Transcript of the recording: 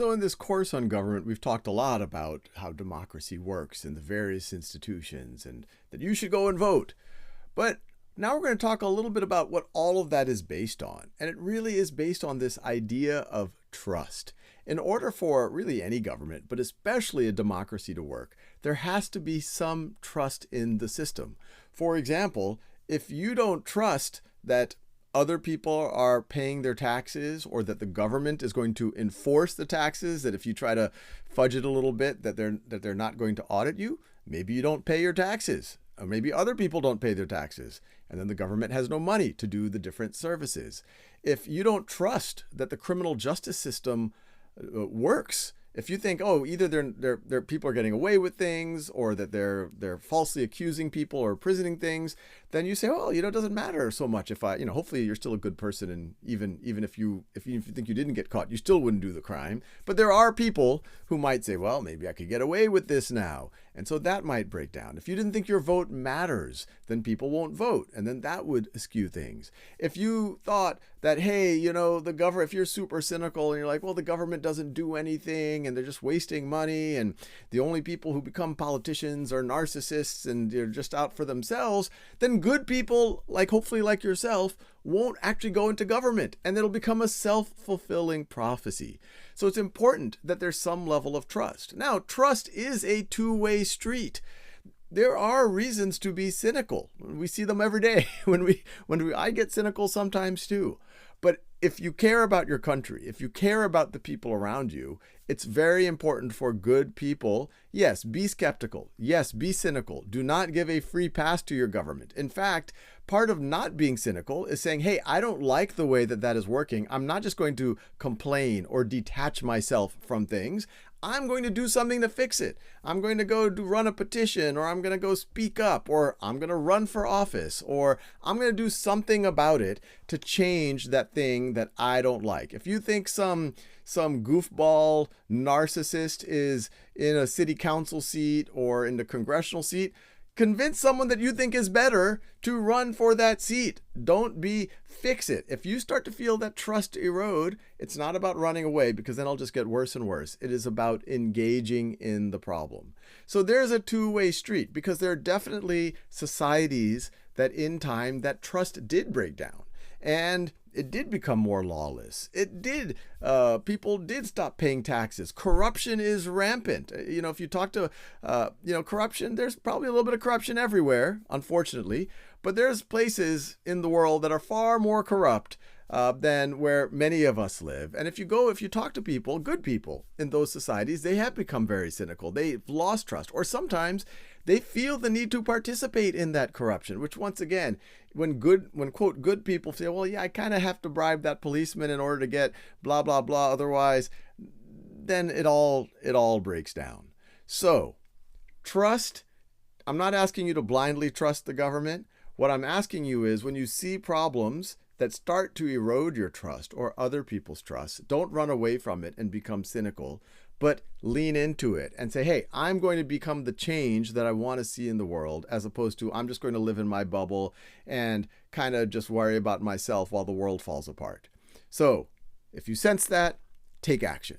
So in this course on government, we've talked a lot about how democracy works in the various institutions and that you should go and vote. But now we're going to talk a little bit about what all of that is based on. And it really is based on this idea of trust. In order for really any government, but especially a democracy to work, there has to be some trust in the system. For example, if you don't trust that other people are paying their taxes or that the government is going to enforce the taxes, that if you try to fudge it a little bit, that they're not going to audit you, maybe you don't pay your taxes. Or maybe other people don't pay their taxes, and then the government has no money to do the different services. If you don't trust that the criminal justice system works, if you think, oh, either they're people are getting away with things, or that they're falsely accusing people or imprisoning things, then you say, well, it doesn't matter so much if I, hopefully you're still a good person, and even if you think you didn't get caught, you still wouldn't do the crime. But there are people who might say, well, maybe I could get away with this now. And so that might break down. If you didn't think your vote matters, then people won't vote. And then that would skew things. If you thought that, hey, the government, if you're super cynical and you're like, well, the government doesn't do anything and they're just wasting money, and the only people who become politicians are narcissists and they're just out for themselves, then good people, hopefully like yourself, won't actually go into government, and it'll become a self-fulfilling prophecy. So it's important that there's some level of trust. Now, trust is a two-way street. There are reasons to be cynical. We see them every day. I get cynical sometimes too. But if you care about your country, if you care about the people around you, it's very important for good people. Yes, be skeptical. Yes, be cynical. Do not give a free pass to your government. In fact, part of not being cynical is saying, hey, I don't like the way that is working. I'm not just going to complain or detach myself from things. I'm going to do something to fix it. I'm going to go run a petition, or I'm going to go speak up, or I'm going to run for office, or I'm going to do something about it to change that thing that I don't like. If you think some goofball narcissist is in a city council seat or in the congressional seat, convince someone that you think is better to run for that seat. Fix it. If you start to feel that trust erode, it's not about running away, because then it'll just get worse and worse. It is about engaging in the problem. So there's a two-way street, because there are definitely societies that in time that trust did break down. And it did become more lawless. People did stop paying taxes. Corruption is rampant. If you talk to, corruption, there's probably a little bit of corruption everywhere, unfortunately. But there's places in the world that are far more corrupt than where many of us live. And if you talk to people, good people in those societies, they have become very cynical. They've lost trust, or sometimes they feel the need to participate in that corruption, which once again, when quote good people say, well, yeah, I kind of have to bribe that policeman in order to get blah, blah, blah. Otherwise, then it all breaks down. So trust, I'm not asking you to blindly trust the government. What I'm asking you is, when you see problems that start to erode your trust or other people's trust, don't run away from it and become cynical, but lean into it and say, hey, I'm going to become the change that I want to see in the world, as opposed to I'm just going to live in my bubble and kind of just worry about myself while the world falls apart. So if you sense that, take action.